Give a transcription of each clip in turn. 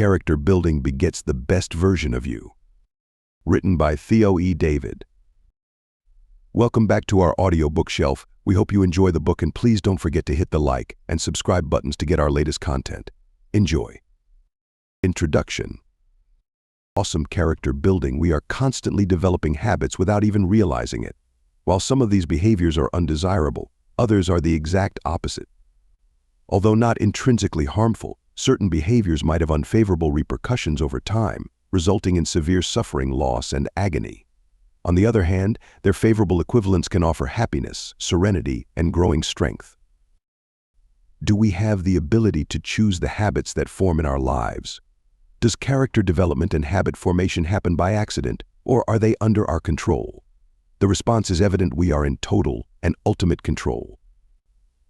Character building begets the best version of you. Written by Theo E. David. Welcome back to our audiobook shelf. We hope you enjoy the book, and please don't forget to hit the like and subscribe buttons to get our latest content. Enjoy. Introduction. Awesome character building. We are constantly developing habits without even realizing it. While some of these behaviors are undesirable, others are the exact opposite. Although not intrinsically harmful, certain behaviors might have unfavorable repercussions over time, resulting in severe suffering, loss, and agony. On the other hand, their favorable equivalents can offer happiness, serenity, and growing strength. Do we have the ability to choose the habits that form in our lives? Does character development and habit formation happen by accident, or are they under our control? The response is evident: we are in total and ultimate control.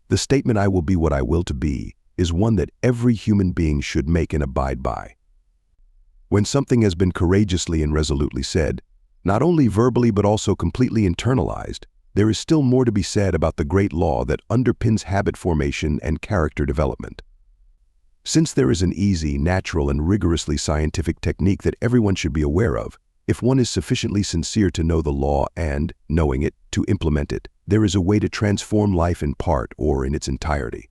The statement, "I will be what I will to be," is one that every human being should make and abide by. When something has been courageously and resolutely said, not only verbally but also completely internalized, there is still more to be said about the great law that underpins habit formation and character development. Since there is an easy, natural, and rigorously scientific technique that everyone should be aware of, if one is sufficiently sincere to know the law and, knowing it, to implement it, there is a way to transform life in part or in its entirety.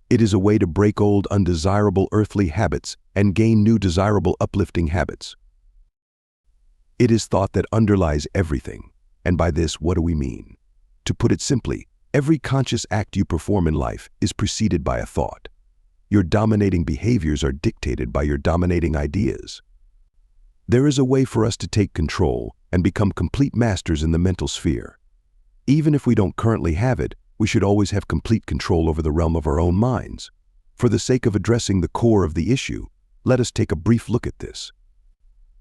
It is a way to break old, undesirable earthly habits and gain new, desirable, uplifting habits. It is thought that underlies everything. And by this, what do we mean? To put it simply, every conscious act you perform in life is preceded by a thought. Your dominating behaviors are dictated by your dominating ideas. There is a way for us to take control and become complete masters in the mental sphere. Even if we don't currently have it, we should always have complete control over the realm of our own minds. For the sake of addressing the core of the issue, let us take a brief look at this.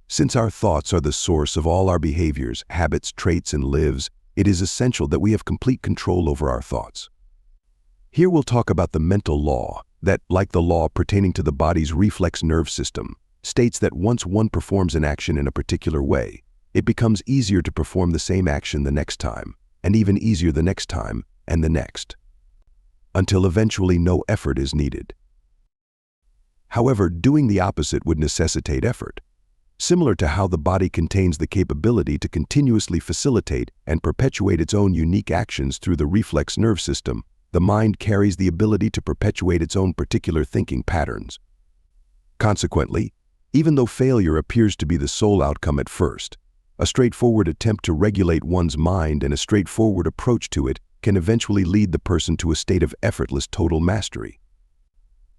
Since our thoughts are the source of all our behaviors, habits, traits, and lives, it is essential that we have complete control over our thoughts. Here we'll talk about the mental law that, like the law pertaining to the body's reflex nerve system, states that once one performs an action in a particular way, it becomes easier to perform the same action the next time, and even easier the next time, and the next, until eventually no effort is needed. However, doing the opposite would necessitate effort. Similar to how the body contains the capability to continuously facilitate and perpetuate its own unique actions through the reflex nerve system, the mind carries the ability to perpetuate its own particular thinking patterns. Consequently, even though failure appears to be the sole outcome at first, a straightforward attempt to regulate one's mind and a straightforward approach to it can eventually lead the person to a state of effortless total mastery.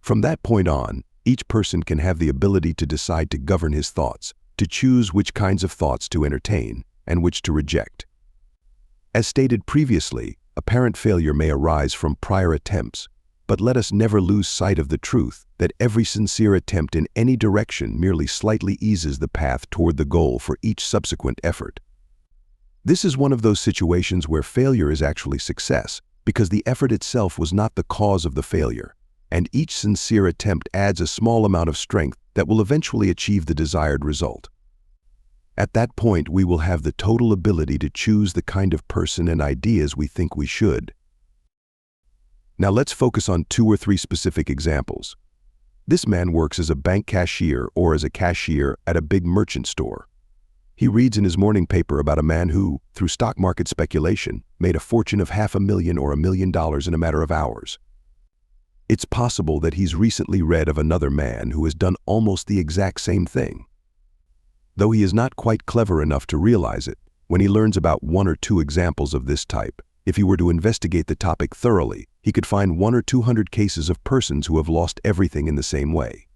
From that point on, each person can have the ability to decide to govern his thoughts, to choose which kinds of thoughts to entertain and which to reject. As stated previously, apparent failure may arise from prior attempts, but let us never lose sight of the truth that every sincere attempt in any direction merely slightly eases the path toward the goal for each subsequent effort. This is one of those situations where failure is actually success, because the effort itself was not the cause of the failure, and each sincere attempt adds a small amount of strength that will eventually achieve the desired result. At that point, we will have the total ability to choose the kind of person and ideas we think we should. Now let's focus on 2 or 3 specific examples. This man works as a bank cashier or as a cashier at a big merchant store. He reads in his morning paper about a man who, through stock market speculation, made a fortune of $500,000 or $1 million in a matter of hours. It's possible that he's recently read of another man who has done almost the exact same thing. Though he is not quite clever enough to realize it, when he learns about 1 or 2 examples of this type, if he were to investigate the topic thoroughly, he could find 100 or 200 cases of persons who have lost everything in the same way.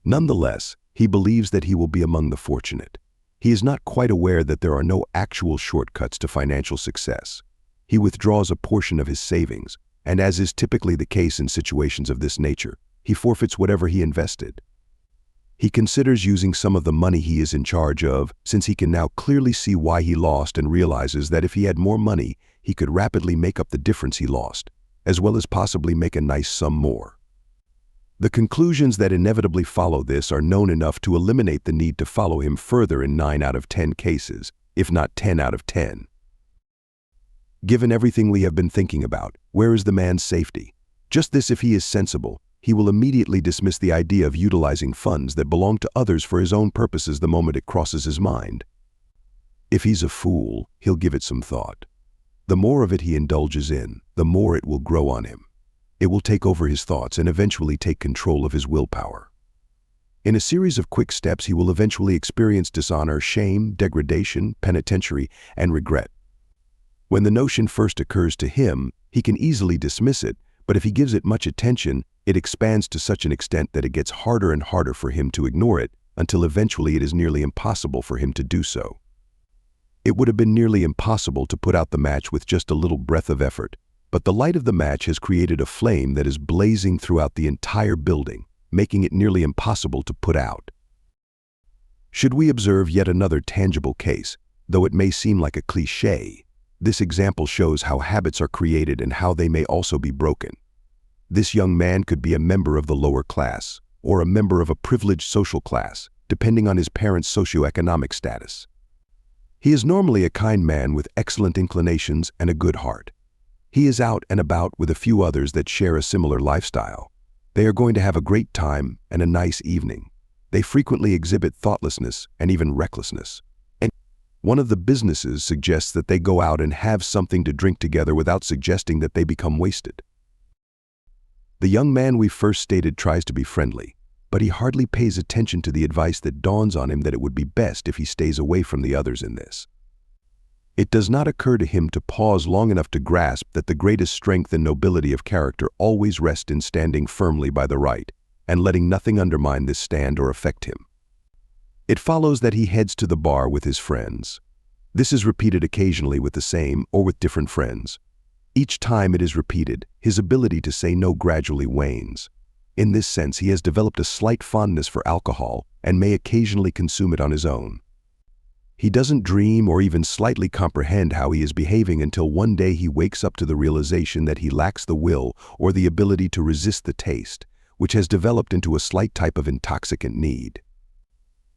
Nonetheless, he believes that he will be among the fortunate. He is not quite aware that there are no actual shortcuts to financial success. He withdraws a portion of his savings, and as is typically the case in situations of this nature, he forfeits whatever he invested. He considers using some of the money he is in charge of, since he can now clearly see why he lost, and realizes that if he had more money, he could rapidly make up the difference he lost, as well as possibly make a nice sum more. The conclusions that inevitably follow this are known enough to eliminate the need to follow him further in 9 out of 10 cases, if not 10 out of 10. Given everything we have been thinking about, where is the man's safety? Just this: if he is sensible, he will immediately dismiss the idea of utilizing funds that belong to others for his own purposes the moment it crosses his mind. If he's a fool, he'll give it some thought. The more of it he indulges in, the more it will grow on him. It will take over his thoughts and eventually take control of his willpower. In a series of quick steps, he will eventually experience dishonor, shame, degradation, penitentiary, and regret. When the notion first occurs to him, he can easily dismiss it, but if he gives it much attention, it expands to such an extent that it gets harder and harder for him to ignore it, until eventually it is nearly impossible for him to do so. It would have been nearly impossible to put out the match with just a little breath of effort, but the light of the match has created a flame that is blazing throughout the entire building, making it nearly impossible to put out. Should we observe yet another tangible case, though it may seem like a cliché, this example shows how habits are created and how they may also be broken. This young man could be a member of the lower class, or a member of a privileged social class, depending on his parents' socioeconomic status. He is normally a kind man with excellent inclinations and a good heart. He is out and about with a few others that share a similar lifestyle. They are going to have a great time and a nice evening. They frequently exhibit thoughtlessness and even recklessness. And one of the businesses suggests that they go out and have something to drink together without suggesting that they become wasted. The young man we first stated tries to be friendly, but he hardly pays attention to the advice that dawns on him that it would be best if he stays away from the others in this. It does not occur to him to pause long enough to grasp that the greatest strength and nobility of character always rest in standing firmly by the right and letting nothing undermine this stand or affect him. It follows that he heads to the bar with his friends. This is repeated occasionally with the same or with different friends. Each time it is repeated, his ability to say no gradually wanes. In this sense, he has developed a slight fondness for alcohol and may occasionally consume it on his own. He doesn't dream or even slightly comprehend how he is behaving until one day he wakes up to the realization that he lacks the will or the ability to resist the taste, which has developed into a slight type of intoxicant need.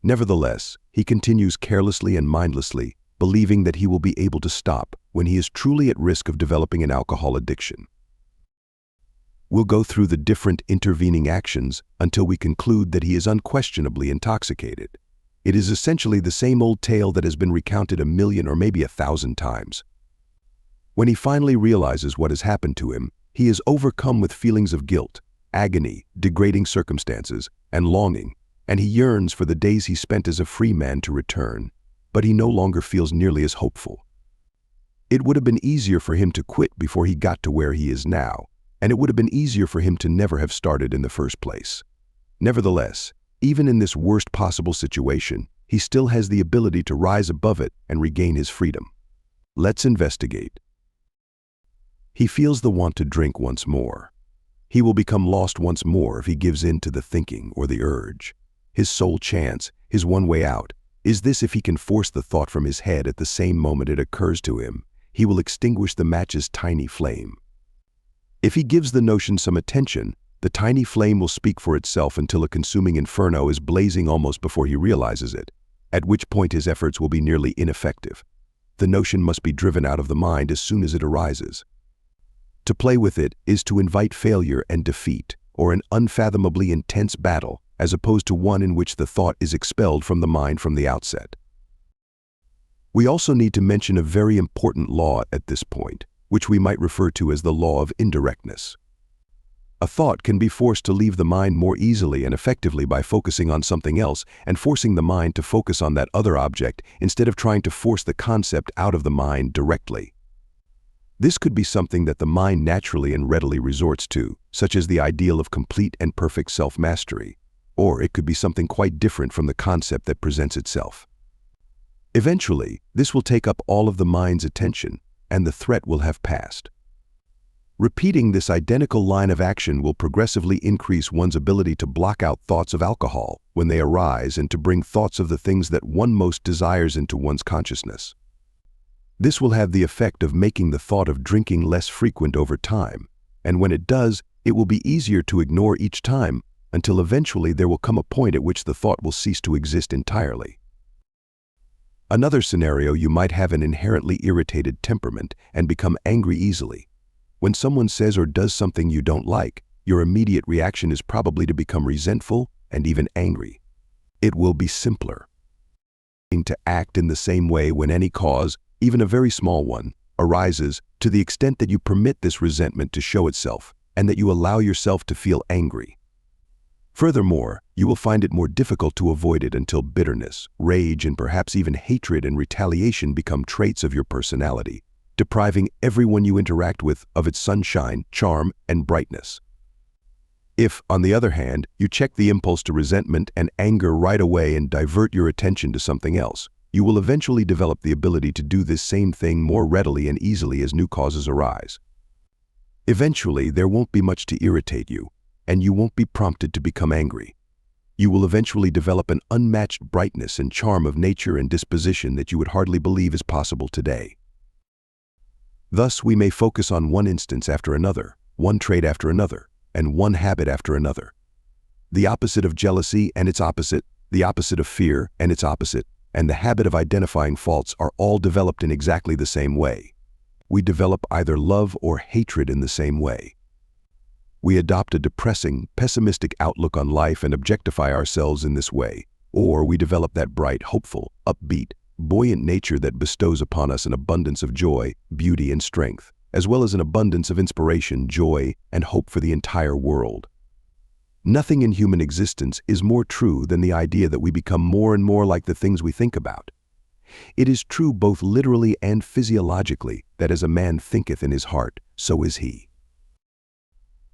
Nevertheless, he continues carelessly and mindlessly, believing that he will be able to stop when he is truly at risk of developing an alcohol addiction. We'll go through the different intervening actions until we conclude that he is unquestionably intoxicated. It is essentially the same old tale that has been recounted 1,000,000 or maybe 1,000 times. When he finally realizes what has happened to him, he is overcome with feelings of guilt, agony, degrading circumstances, and longing, and he yearns for the days he spent as a free man to return, but he no longer feels nearly as hopeful. It would have been easier for him to quit before he got to where he is now, and it would have been easier for him to never have started in the first place. Nevertheless, even in this worst possible situation, he still has the ability to rise above it and regain his freedom. Let's investigate. He feels the want to drink once more. He will become lost once more if he gives in to the thinking or the urge. His sole chance, his one way out, is this: if he can force the thought from his head at the same moment it occurs to him, he will extinguish the match's tiny flame. If he gives the notion some attention, the tiny flame will speak for itself until a consuming inferno is blazing almost before he realizes it, at which point his efforts will be nearly ineffective. The notion must be driven out of the mind as soon as it arises. To play with it is to invite failure and defeat, or an unfathomably intense battle, as opposed to one in which the thought is expelled from the mind from the outset. We also need to mention a very important law at this point, which we might refer to as the law of indirectness. A thought can be forced to leave the mind more easily and effectively by focusing on something else and forcing the mind to focus on that other object instead of trying to force the concept out of the mind directly. This could be something that the mind naturally and readily resorts to, such as the ideal of complete and perfect self-mastery, or it could be something quite different from the concept that presents itself. Eventually, this will take up all of the mind's attention, and the threat will have passed. Repeating this identical line of action will progressively increase one's ability to block out thoughts of alcohol when they arise and to bring thoughts of the things that one most desires into one's consciousness. This will have the effect of making the thought of drinking less frequent over time, and when it does, it will be easier to ignore each time until eventually there will come a point at which the thought will cease to exist entirely. Another scenario: you might have an inherently irritated temperament and become angry easily. When someone says or does something you don't like, your immediate reaction is probably to become resentful and even angry. It will be simpler to act in the same way when any cause, even a very small one, arises, to the extent that you permit this resentment to show itself and that you allow yourself to feel angry. Furthermore, you will find it more difficult to avoid it until bitterness, rage, and perhaps even hatred and retaliation become traits of your personality, depriving everyone you interact with of its sunshine, charm, and brightness. If, on the other hand, you check the impulse to resentment and anger right away and divert your attention to something else, you will eventually develop the ability to do this same thing more readily and easily as new causes arise. Eventually, there won't be much to irritate you, and you won't be prompted to become angry. You will eventually develop an unmatched brightness and charm of nature and disposition that you would hardly believe is possible today. Thus, we may focus on one instance after another, one trait after another, and one habit after another. The opposite of jealousy and its opposite, the opposite of fear and its opposite, and the habit of identifying faults are all developed in exactly the same way. We develop either love or hatred in the same way. We adopt a depressing, pessimistic outlook on life and objectify ourselves in this way, or we develop that bright, hopeful, upbeat, buoyant nature that bestows upon us an abundance of joy, beauty, and strength, as well as an abundance of inspiration, joy, and hope for the entire world. Nothing in human existence is more true than the idea that we become more and more like the things we think about. It is true both literally and physiologically that as a man thinketh in his heart, so is he.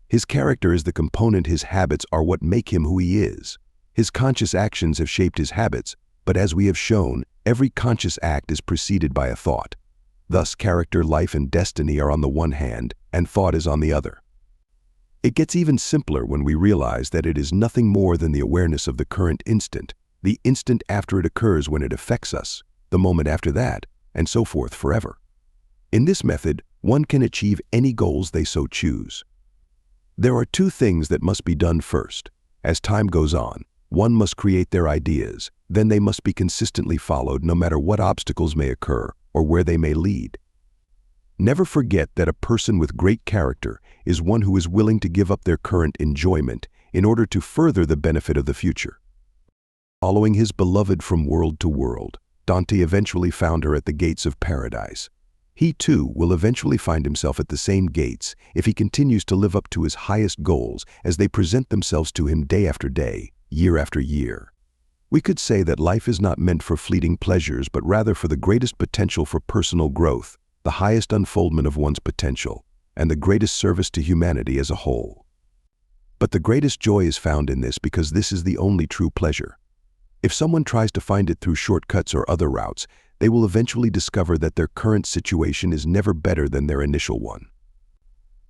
His character is the component, his habits are what make him who he is. His conscious actions have shaped his habits, but as we have shown, every conscious act is preceded by a thought. Thus, character, life, and destiny are on the one hand, and thought is on the other. It gets even simpler when we realize that it is nothing more than the awareness of the current instant, the instant after it occurs when it affects us, the moment after that, and so forth forever. In this method, one can achieve any goals they so choose. There are two things that must be done first. As time goes on, one must create their ideas, then they must be consistently followed no matter what obstacles may occur or where they may lead. Never forget that a person with great character is one who is willing to give up their current enjoyment in order to further the benefit of the future. Following his beloved from world to world, Dante eventually found her at the gates of paradise. He too will eventually find himself at the same gates if he continues to live up to his highest goals as they present themselves to him day after day, year after year. We could say that life is not meant for fleeting pleasures, but rather for the greatest potential for personal growth, the highest unfoldment of one's potential, and the greatest service to humanity as a whole. But the greatest joy is found in this because this is the only true pleasure. If someone tries to find it through shortcuts or other routes, they will eventually discover that their current situation is never better than their initial one.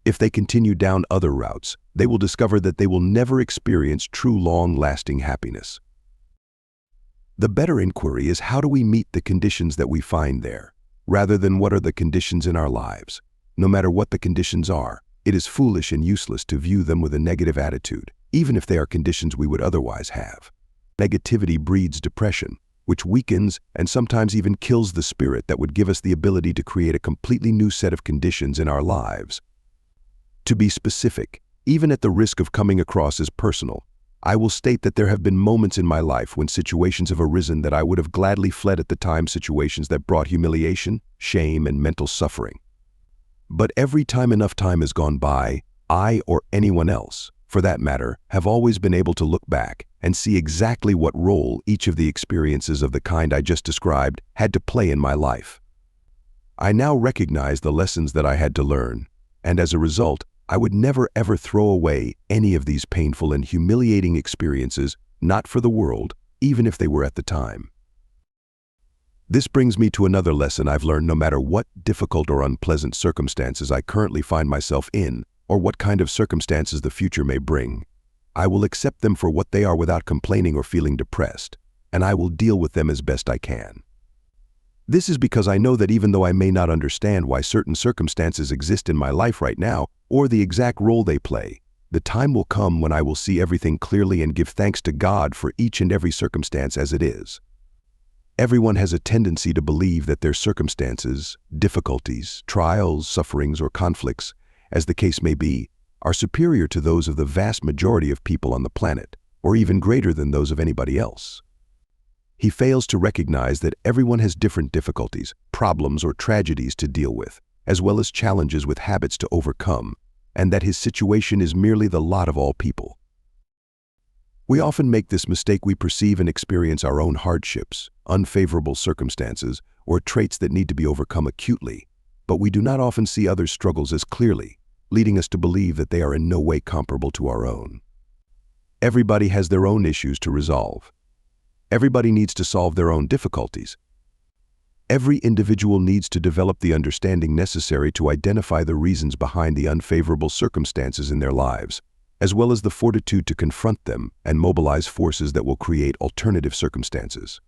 If they continue down other routes, they will discover that they will never experience true long-lasting happiness. The better inquiry is how do we meet the conditions that we find there, rather than what are the conditions in our lives. No matter what the conditions are, it is foolish and useless to view them with a negative attitude, even if they are conditions we would otherwise have. Negativity breeds depression, which weakens and sometimes even kills the spirit that would give us the ability to create a completely new set of conditions in our lives. To be specific, even at the risk of coming across as personal, I will state that there have been moments in my life when situations have arisen that I would have gladly fled at the time, situations that brought humiliation, shame, and mental suffering. But every time enough time has gone by, I or anyone else, for that matter, have always been able to look back and see exactly what role each of the experiences of the kind I just described had to play in my life. I now recognize the lessons that I had to learn, and as a result, I would never ever throw away any of these painful and humiliating experiences, not for the world, even if they were at the time. This brings me to another lesson I've learned. No matter what difficult or unpleasant circumstances I currently find myself in, or what kind of circumstances the future may bring, I will accept them for what they are without complaining or feeling depressed, and I will deal with them as best I can. This is because I know that even though I may not understand why certain circumstances exist in my life right now, or the exact role they play, the time will come when I will see everything clearly and give thanks to God for each and every circumstance as it is. Everyone has a tendency to believe that their circumstances, difficulties, trials, sufferings, or conflicts, as the case may be, are superior to those of the vast majority of people on the planet, or even greater than those of anybody else. He fails to recognize that everyone has different difficulties, problems, or tragedies to deal with, as well as challenges with habits to overcome, and that his situation is merely the lot of all people. We often make this mistake. We perceive and experience our own hardships, unfavorable circumstances, or traits that need to be overcome acutely, but we do not often see others' struggles as clearly, leading us to believe that they are in no way comparable to our own. Everybody has their own issues to resolve. Everybody needs to solve their own difficulties. Every individual needs to develop the understanding necessary to identify the reasons behind the unfavorable circumstances in their lives, as well as the fortitude to confront them and mobilize forces that will create alternative circumstances.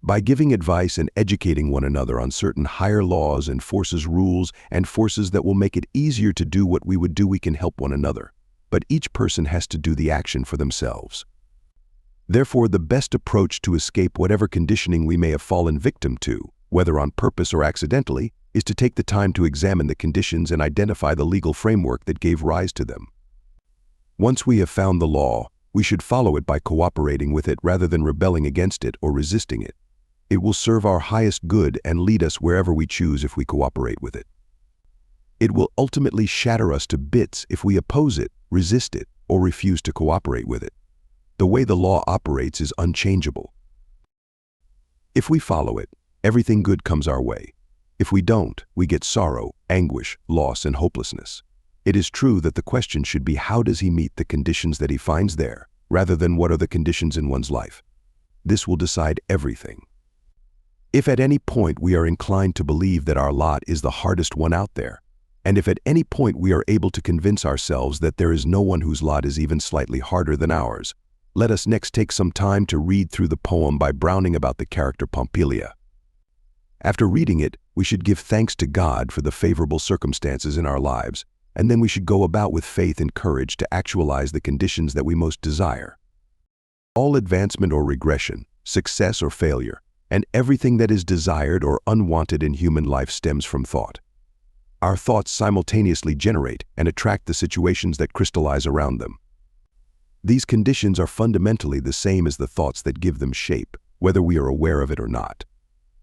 By giving advice and educating one another on certain higher laws and rules and forces that will make it easier to do what we would do, we can help one another. But each person has to do the action for themselves. Therefore, the best approach to escape whatever conditioning we may have fallen victim to, whether on purpose or accidentally, is to take the time to examine the conditions and identify the legal framework that gave rise to them. Once we have found the law, we should follow it by cooperating with it rather than rebelling against it or resisting it. It will serve our highest good and lead us wherever we choose if we cooperate with it. It will ultimately shatter us to bits if we oppose it, resist it, or refuse to cooperate with it. The way the law operates is unchangeable. If we follow it, everything good comes our way. If we don't, we get sorrow, anguish, loss, and hopelessness. It is true that the question should be, how does he meet the conditions that he finds there, rather than what are the conditions in one's life? This will decide everything. If at any point we are inclined to believe that our lot is the hardest one out there, and if at any point we are able to convince ourselves that there is no one whose lot is even slightly harder than ours, let us next take some time to read through the poem by Browning about the character Pompilia. After reading it, we should give thanks to God for the favorable circumstances in our lives, and then we should go about with faith and courage to actualize the conditions that we most desire. All advancement or regression, success or failure, and everything that is desired or unwanted in human life stems from thought. Our thoughts simultaneously generate and attract the situations that crystallize around them. These conditions are fundamentally the same as the thoughts that give them shape, whether we are aware of it or not.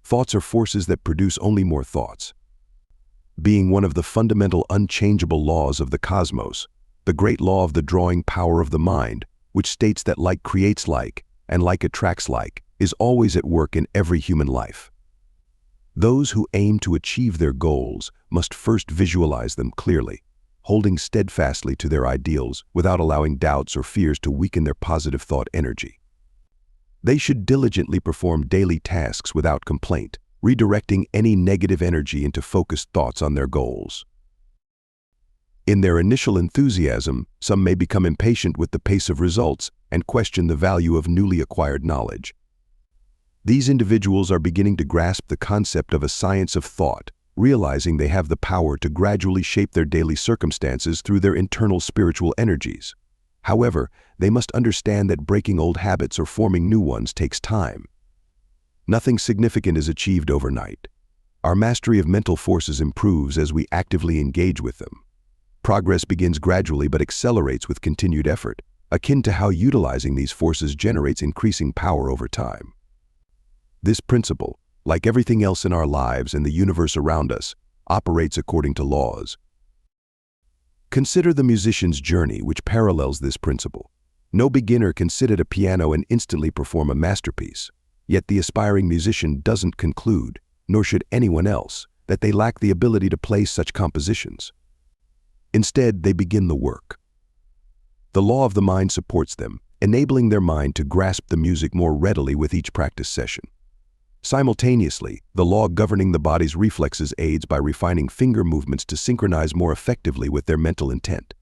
Thoughts are forces that produce only more thoughts. Being one of the fundamental unchangeable laws of the cosmos, the great law of the drawing power of the mind, which states that like creates like, and like attracts like, is always at work in every human life. Those who aim to achieve their goals must first visualize them clearly, holding steadfastly to their ideals without allowing doubts or fears to weaken their positive thought energy. They should diligently perform daily tasks without complaint, redirecting any negative energy into focused thoughts on their goals. In their initial enthusiasm, some may become impatient with the pace of results and question the value of newly acquired knowledge. These individuals are beginning to grasp the concept of a science of thought, realizing they have the power to gradually shape their daily circumstances through their internal spiritual energies. However, they must understand that breaking old habits or forming new ones takes time. Nothing significant is achieved overnight. Our mastery of mental forces improves as we actively engage with them. Progress begins gradually but accelerates with continued effort, akin to how utilizing these forces generates increasing power over time. This principle, like everything else in our lives and the universe around us, operates according to laws. Consider the musician's journey, which parallels this principle. No beginner can sit at a piano and instantly perform a masterpiece. Yet the aspiring musician doesn't conclude, nor should anyone else, that they lack the ability to play such compositions. Instead, they begin the work. The law of the mind supports them, enabling their mind to grasp the music more readily with each practice session. Simultaneously, the law governing the body's reflexes aids by refining finger movements to synchronize more effectively with their mental intent.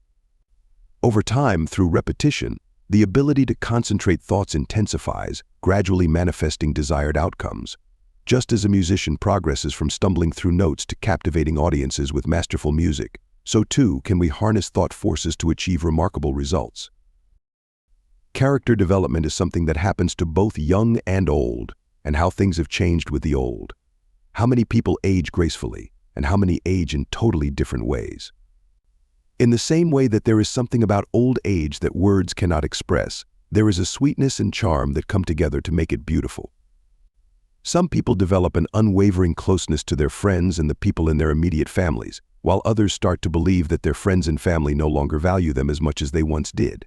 Over time, through repetition, the ability to concentrate thoughts intensifies, gradually manifesting desired outcomes. Just as a musician progresses from stumbling through notes to captivating audiences with masterful music, so too can we harness thought forces to achieve remarkable results. Character development is something that happens to both young and old, and how things have changed with the old. How many people age gracefully, and how many age in totally different ways. In the same way that there is something about old age that words cannot express, there is a sweetness and charm that come together to make it beautiful. Some people develop an unwavering closeness to their friends and the people in their immediate families, while others start to believe that their friends and family no longer value them as much as they once did.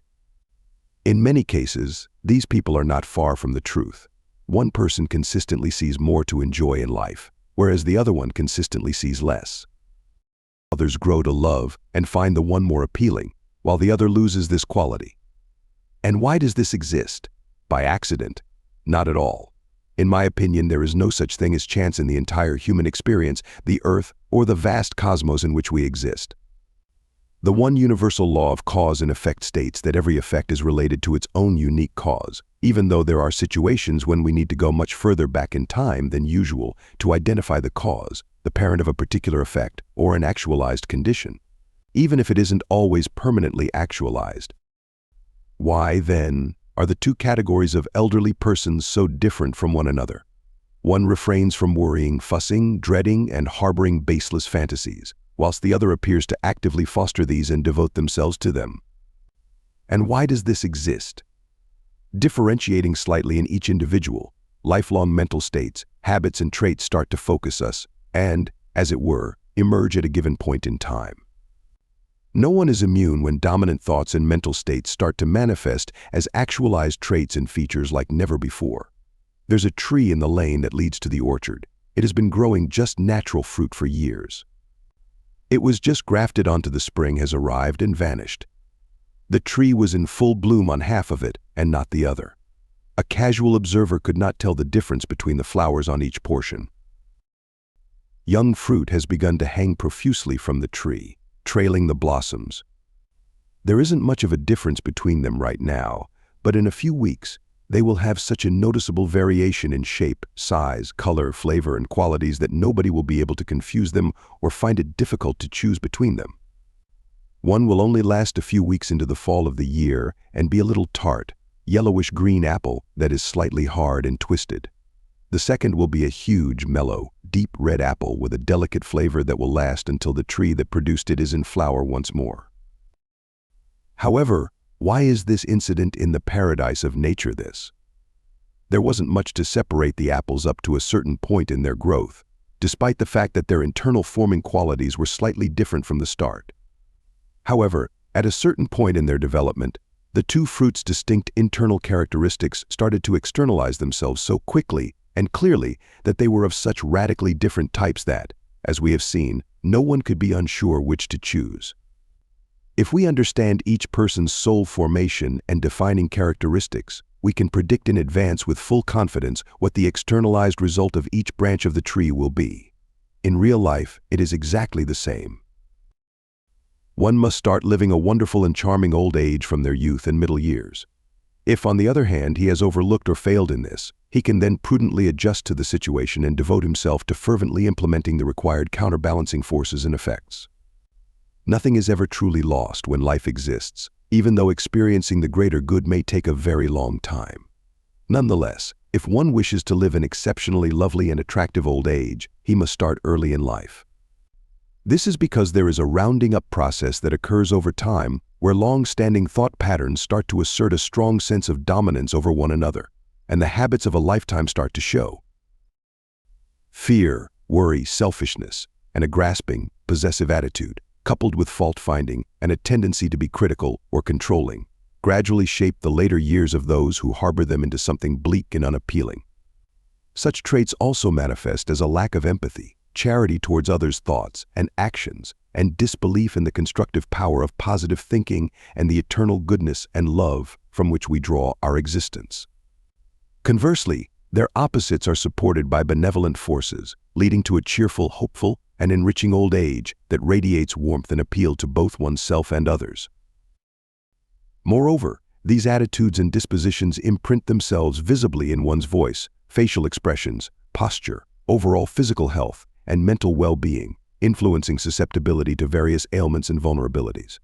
In many cases, these people are not far from the truth. One person consistently sees more to enjoy in life, whereas the other one consistently sees less. Others grow to love and find the one more appealing, while the other loses this quality. And why does this exist? By accident? Not at all. In my opinion, there is no such thing as chance in the entire human experience, the earth, or the vast cosmos in which we exist. The one universal law of cause and effect states that every effect is related to its own unique cause, even though there are situations when we need to go much further back in time than usual to identify the cause, the parent of a particular effect, or an actualized condition, even if it isn't always permanently actualized. Why, then, are the two categories of elderly persons so different from one another? One refrains from worrying, fussing, dreading, and harboring baseless fantasies, whilst the other appears to actively foster these and devote themselves to them. And why does this exist? Differentiating slightly in each individual, lifelong mental states, habits, and traits start to focus us and, as it were, emerge at a given point in time. No one is immune when dominant thoughts and mental states start to manifest as actualized traits and features like never before. There's a tree in the lane that leads to the orchard. It has been growing just natural fruit for years. It was just grafted onto the spring has arrived and vanished. The tree was in full bloom on half of it and not the other. A casual observer could not tell the difference between the flowers on each portion. Young fruit has begun to hang profusely from the tree, trailing the blossoms. There isn't much of a difference between them right now, but in a few weeks, they will have such a noticeable variation in shape, size, color, flavor, and qualities that nobody will be able to confuse them or find it difficult to choose between them. One will only last a few weeks into the fall of the year and be a little tart, yellowish-green apple that is slightly hard and twisted. The second will be a huge, mellow, deep red apple with a delicate flavor that will last until the tree that produced it is in flower once more. However, why is this incident in the paradise of nature this? There wasn't much to separate the apples up to a certain point in their growth, despite the fact that their internal forming qualities were slightly different from the start. However, at a certain point in their development, the two fruits' distinct internal characteristics started to externalize themselves so quickly and clearly that they were of such radically different types that, as we have seen, no one could be unsure which to choose. If we understand each person's soul formation and defining characteristics, we can predict in advance with full confidence what the externalized result of each branch of the tree will be. In real life, it is exactly the same. One must start living a wonderful and charming old age from their youth and middle years. If, on the other hand, he has overlooked or failed in this, he can then prudently adjust to the situation and devote himself to fervently implementing the required counterbalancing forces and effects. Nothing is ever truly lost when life exists, even though experiencing the greater good may take a very long time. Nonetheless, if one wishes to live an exceptionally lovely and attractive old age, he must start early in life. This is because there is a rounding up process that occurs over time where long-standing thought patterns start to assert a strong sense of dominance over one another, and the habits of a lifetime start to show. Fear, worry, selfishness, and a grasping, possessive attitude, coupled with fault-finding and a tendency to be critical or controlling, gradually shape the later years of those who harbor them into something bleak and unappealing. Such traits also manifest as a lack of empathy, charity towards others' thoughts and actions, and disbelief in the constructive power of positive thinking and the eternal goodness and love from which we draw our existence. Conversely, their opposites are supported by benevolent forces, leading to a cheerful, hopeful, and enriching old age that radiates warmth and appeal to both oneself and others. Moreover, these attitudes and dispositions imprint themselves visibly in one's voice, facial expressions, posture, overall physical health, and mental well-being, influencing susceptibility to various ailments and vulnerabilities.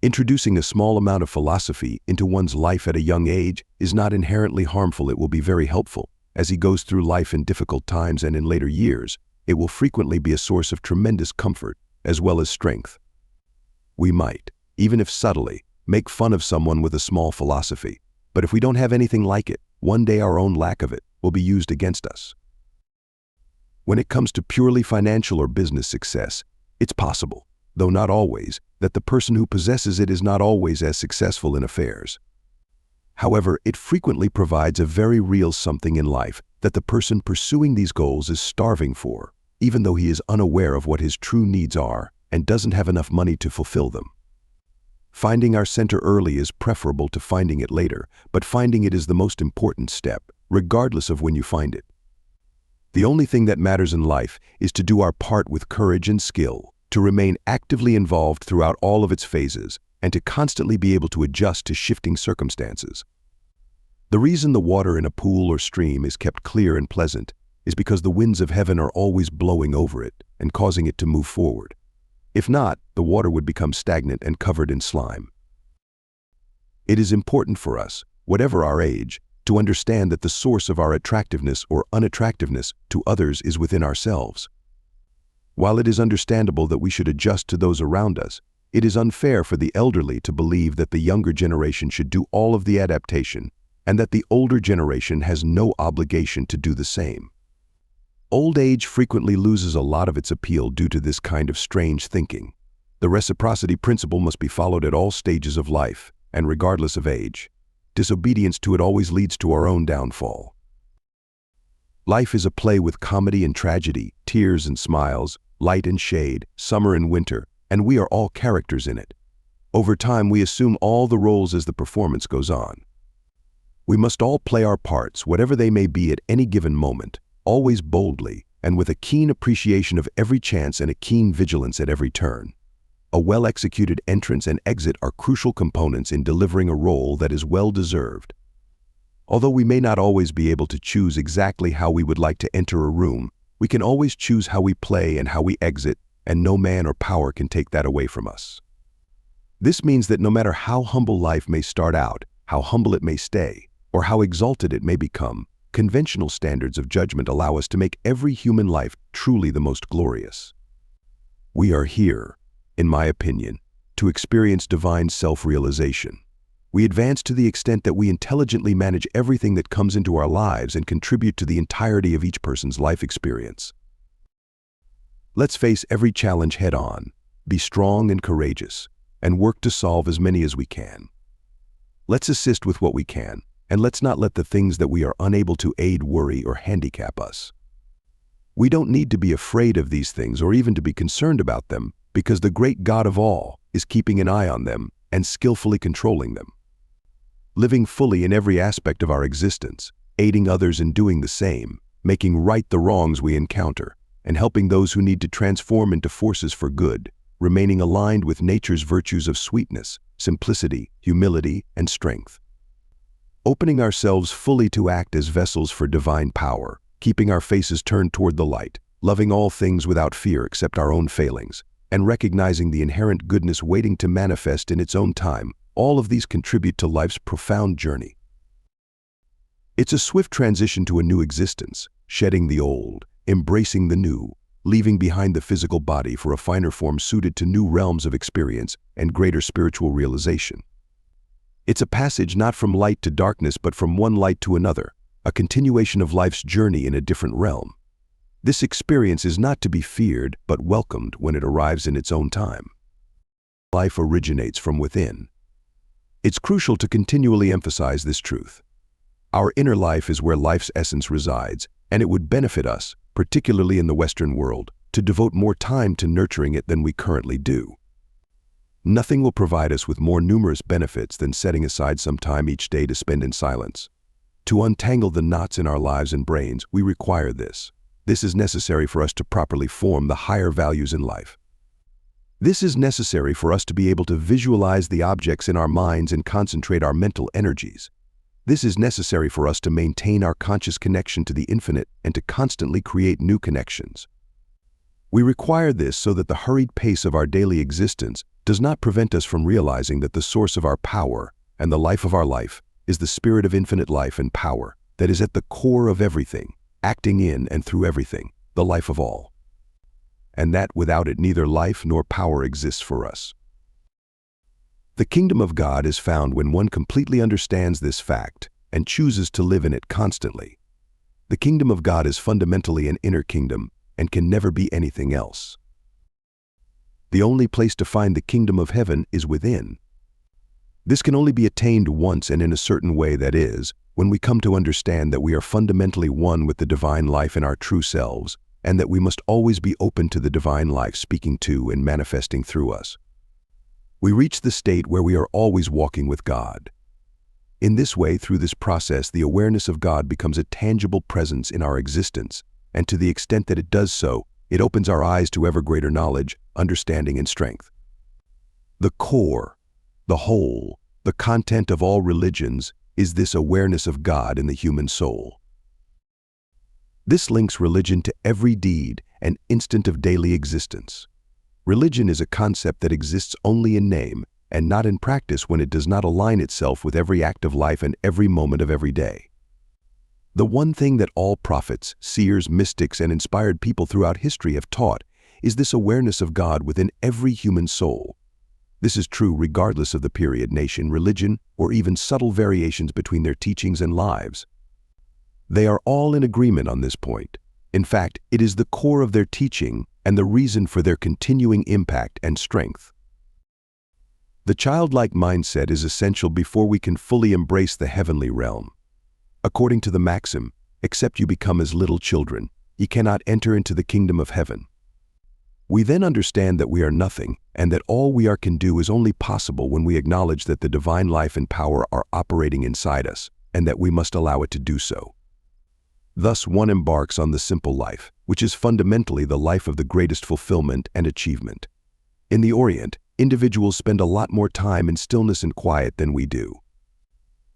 Introducing a small amount of philosophy into one's life at a young age is not inherently harmful. It will be very helpful. As he goes through life in difficult times and in later years, it will frequently be a source of tremendous comfort as well as strength. We might, even if subtly, make fun of someone with a small philosophy, but if we don't have anything like it, one day our own lack of it will be used against us. When it comes to purely financial or business success, it's possible, though not always, that the person who possesses it is not always as successful in affairs. However, it frequently provides a very real something in life that the person pursuing these goals is starving for, even though he is unaware of what his true needs are and doesn't have enough money to fulfill them. Finding our center early is preferable to finding it later, but finding it is the most important step, regardless of when you find it. The only thing that matters in life is to do our part with courage and skill, to remain actively involved throughout all of its phases, and to constantly be able to adjust to shifting circumstances. The reason the water in a pool or stream is kept clear and pleasant is because the winds of heaven are always blowing over it and causing it to move forward. If not, the water would become stagnant and covered in slime. It is important for us, whatever our age, to understand that the source of our attractiveness or unattractiveness to others is within ourselves. While it is understandable that we should adjust to those around us, it is unfair for the elderly to believe that the younger generation should do all of the adaptation and that the older generation has no obligation to do the same. Old age frequently loses a lot of its appeal due to this kind of strange thinking. The reciprocity principle must be followed at all stages of life, and regardless of age. Disobedience to it always leads to our own downfall. Life is a play with comedy and tragedy, tears and smiles, light and shade, summer and winter, and we are all characters in it. Over time, we assume all the roles as the performance goes on. We must all play our parts, whatever they may be at any given moment, always boldly, and with a keen appreciation of every chance and a keen vigilance at every turn. A well-executed entrance and exit are crucial components in delivering a role that is well-deserved. Although we may not always be able to choose exactly how we would like to enter a room, we can always choose how we play and how we exit, and no man or power can take that away from us. This means that no matter how humble life may start out, how humble it may stay, or how exalted it may become, conventional standards of judgment allow us to make every human life truly the most glorious. We are here, in my opinion, to experience divine self-realization. We advance to the extent that we intelligently manage everything that comes into our lives and contribute to the entirety of each person's life experience. Let's face every challenge head-on, be strong and courageous, and work to solve as many as we can. Let's assist with what we can, and let's not let the things that we are unable to aid worry or handicap us. We don't need to be afraid of these things or even to be concerned about them, because the great God of all is keeping an eye on them and skillfully controlling them. Living fully in every aspect of our existence, aiding others in doing the same, making right the wrongs we encounter, and helping those who need to transform into forces for good, remaining aligned with nature's virtues of sweetness, simplicity, humility, and strength. Opening ourselves fully to act as vessels for divine power, keeping our faces turned toward the light, loving all things without fear except our own failings, and recognizing the inherent goodness waiting to manifest in its own time, all of these contribute to life's profound journey. It's a swift transition to a new existence, shedding the old, embracing the new, leaving behind the physical body for a finer form suited to new realms of experience and greater spiritual realization. It's a passage not from light to darkness but from one light to another, a continuation of life's journey in a different realm. This experience is not to be feared but welcomed when it arrives in its own time. Life originates from within. It's crucial to continually emphasize this truth. Our inner life is where life's essence resides, and it would benefit us, particularly in the Western world, to devote more time to nurturing it than we currently do. Nothing will provide us with more numerous benefits than setting aside some time each day to spend in silence. To untangle the knots in our lives and brains, we require this. This is necessary for us to properly form the higher values in life. This is necessary for us to be able to visualize the objects in our minds and concentrate our mental energies. This is necessary for us to maintain our conscious connection to the infinite and to constantly create new connections. We require this so that the hurried pace of our daily existence does not prevent us from realizing that the source of our power and the life of our life is the spirit of infinite life and power that is at the core of everything, acting in and through everything, the life of all. And that without it neither life nor power exists for us. The kingdom of God is found when one completely understands this fact and chooses to live in it constantly. The kingdom of God is fundamentally an inner kingdom and can never be anything else. The only place to find the kingdom of heaven is within. This can only be attained once and in a certain way, that is, when we come to understand that we are fundamentally one with the divine life in our true selves, and that we must always be open to the divine life speaking to and manifesting through us. We reach the state where we are always walking with God. In this way, through this process, the awareness of God becomes a tangible presence in our existence, and to the extent that it does so, it opens our eyes to ever greater knowledge, understanding, and strength. The core, the whole, the content of all religions is this awareness of God in the human soul. This links religion to every deed and instant of daily existence. Religion is a concept that exists only in name and not in practice when it does not align itself with every act of life and every moment of every day. The one thing that all prophets, seers, mystics, and inspired people throughout history have taught is this awareness of God within every human soul. This is true regardless of the period, nation, religion, or even subtle variations between their teachings and lives. They are all in agreement on this point. In fact, it is the core of their teaching and the reason for their continuing impact and strength. The childlike mindset is essential before we can fully embrace the heavenly realm. According to the maxim, "Except you become as little children, ye cannot enter into the kingdom of heaven." We then understand that we are nothing, and that all we are can do is only possible when we acknowledge that the divine life and power are operating inside us, and that we must allow it to do so. Thus, one embarks on the simple life, which is fundamentally the life of the greatest fulfillment and achievement. In the Orient, individuals spend a lot more time in stillness and quiet than we do.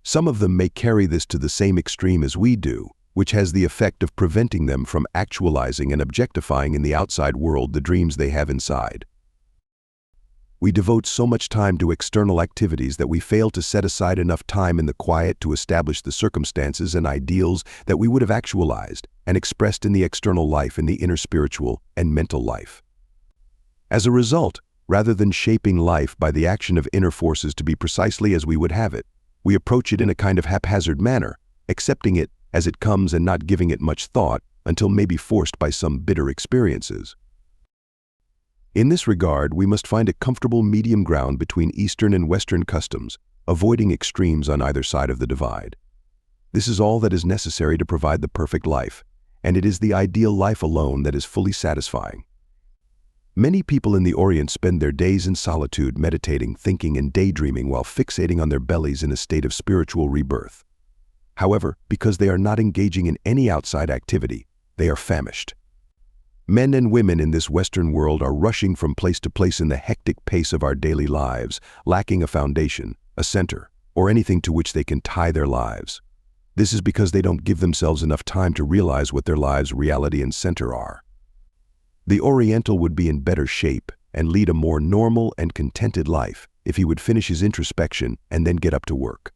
Some of them may carry this to the same extreme as we do, which has the effect of preventing them from actualizing and objectifying in the outside world the dreams they have inside. We devote so much time to external activities that we fail to set aside enough time in the quiet to establish the circumstances and ideals that we would have actualized and expressed in the external life in the inner spiritual and mental life. As a result, rather than shaping life by the action of inner forces to be precisely as we would have it, we approach it in a kind of haphazard manner, accepting it as it comes and not giving it much thought until maybe forced by some bitter experiences. In this regard, we must find a comfortable medium ground between Eastern and Western customs, avoiding extremes on either side of the divide. This is all that is necessary to provide the perfect life, and it is the ideal life alone that is fully satisfying. Many people in the Orient spend their days in solitude, meditating, thinking, and daydreaming while fixating on their bellies in a state of spiritual rebirth. However, because they are not engaging in any outside activity, they are famished. Men and women in this Western world are rushing from place to place in the hectic pace of our daily lives, lacking a foundation, a center, or anything to which they can tie their lives. This is because they don't give themselves enough time to realize what their lives' reality and center are. The Oriental would be in better shape and lead a more normal and contented life if he would finish his introspection and then get up to work.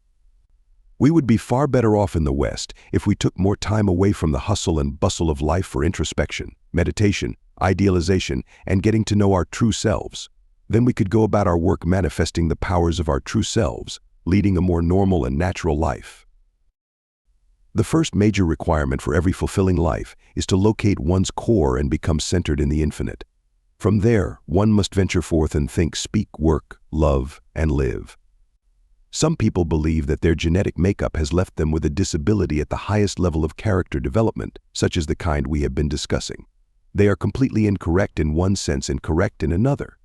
We would be far better off in the West if we took more time away from the hustle and bustle of life for introspection, meditation, idealization, and getting to know our true selves. Then we could go about our work manifesting the powers of our true selves, leading a more normal and natural life. The first major requirement for every fulfilling life is to locate one's core and become centered in the infinite. From there, one must venture forth and think, speak, work, love, and live. Some people believe that their genetic makeup has left them with a disability at the highest level of character development, such as the kind we have been discussing. They are completely incorrect in one sense and correct in another.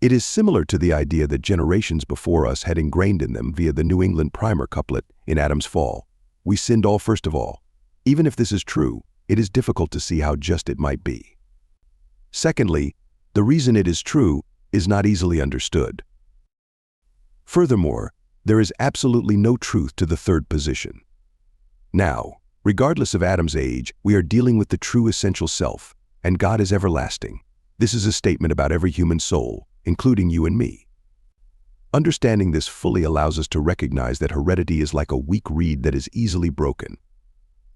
It is similar to the idea that generations before us had ingrained in them via the New England primer couplet in Adam's Fall. We sinned all first of all. Even if this is true, it is difficult to see how just it might be. Secondly, the reason it is true is not easily understood. Furthermore, there is absolutely no truth to the third position. Now, regardless of Adam's age, we are dealing with the true essential self, and God is everlasting. This is a statement about every human soul, including you and me. Understanding this fully allows us to recognize that heredity is like a weak reed that is easily broken.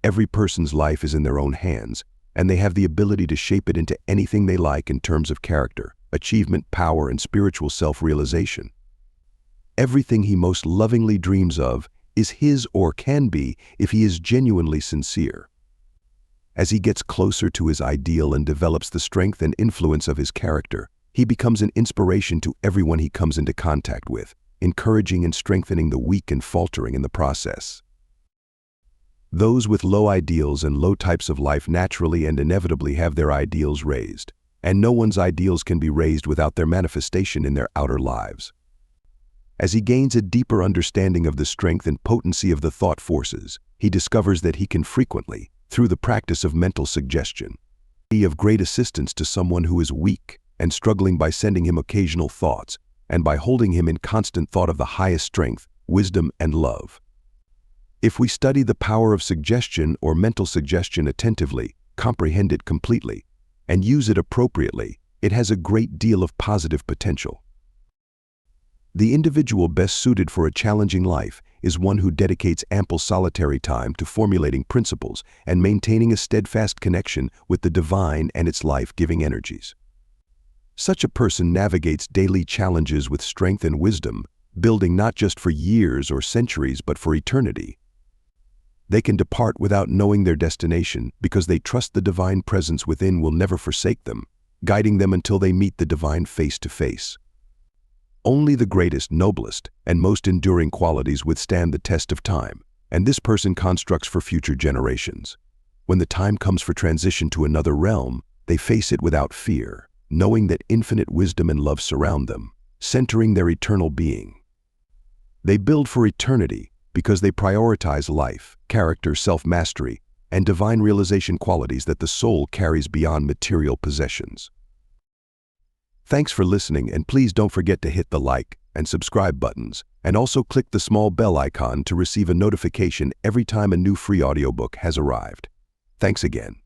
Every person's life is in their own hands, and they have the ability to shape it into anything they like in terms of character, achievement, power, and spiritual self-realization. Everything he most lovingly dreams of is his or can be if he is genuinely sincere. As he gets closer to his ideal and develops the strength and influence of his character, he becomes an inspiration to everyone he comes into contact with, encouraging and strengthening the weak and faltering in the process. Those with low ideals and low types of life naturally and inevitably have their ideals raised, and no one's ideals can be raised without their manifestation in their outer lives. As he gains a deeper understanding of the strength and potency of the thought forces, he discovers that he can frequently, through the practice of mental suggestion, be of great assistance to someone who is weak and struggling by sending him occasional thoughts and by holding him in constant thought of the highest strength, wisdom, and love. If we study the power of suggestion or mental suggestion attentively, comprehend it completely, and use it appropriately, it has a great deal of positive potential. The individual best suited for a challenging life is one who dedicates ample solitary time to formulating principles and maintaining a steadfast connection with the divine and its life-giving energies. Such a person navigates daily challenges with strength and wisdom, building not just for years or centuries but for eternity. They can depart without knowing their destination because they trust the divine presence within will never forsake them, guiding them until they meet the divine face to face. Only the greatest, noblest, and most enduring qualities withstand the test of time, and this person constructs for future generations. When the time comes for transition to another realm, they face it without fear, knowing that infinite wisdom and love surround them, centering their eternal being. They build for eternity because they prioritize life, character, self-mastery, and divine realization qualities that the soul carries beyond material possessions. Thanks for listening, and please don't forget to hit the like and subscribe buttons, and also click the small bell icon to receive a notification every time a new free audiobook has arrived. Thanks again.